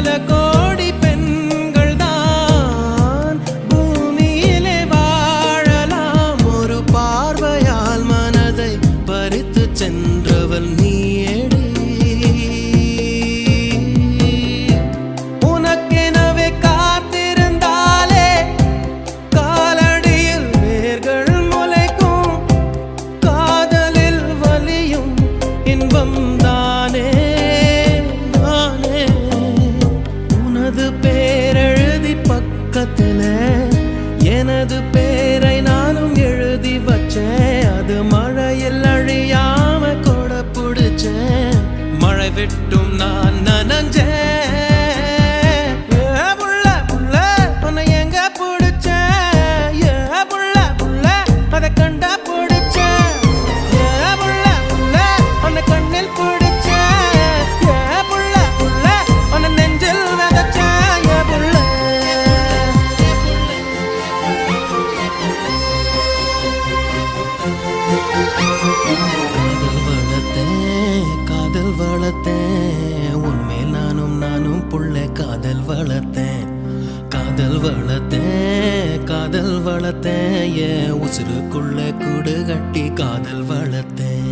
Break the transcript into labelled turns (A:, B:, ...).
A: பல கோடி பெண்கள் தான் பூமியிலே வாழலாம். ஒரு பார்வையால் மனதை பறித்து சென்றவள் நீயேடி. உனக்கெனவே காத்திருந்தாலே காலடியில் வேர்கள் முளைக்கும். காதலில் வலியும் இன்பம் தானே நானே. உனது பேரெழுதி பக்கத்துல எனது பேரை நானும் எழுதி வச்சேன். அது மழையில் அழியாம கொட பிடிச்சேன். மழை விட்டும் நான் நனஞ்சேன். ஏ புள்ள புள்ள உன்னை எங்க பிடிச்சேன். ஏ புள்ள புள்ள அதை கண்டா பிடிச்சேன். ஏ புள்ள புள்ள உன்னை கண்ணில் பிடிச்சேன். ஏ புள்ள புள்ள உன்னை நெஞ்சில் விதைச்சேன். ஏ புள்ள காதல் வளர்த்தேன் உன்மேல் நானும் புள்ள காதல் வளர்த்தேன். காதல் வளர்த்தேன் என் உசுருக்குள்ள கூடு கட்டி காதல் வளர்த்தேன்.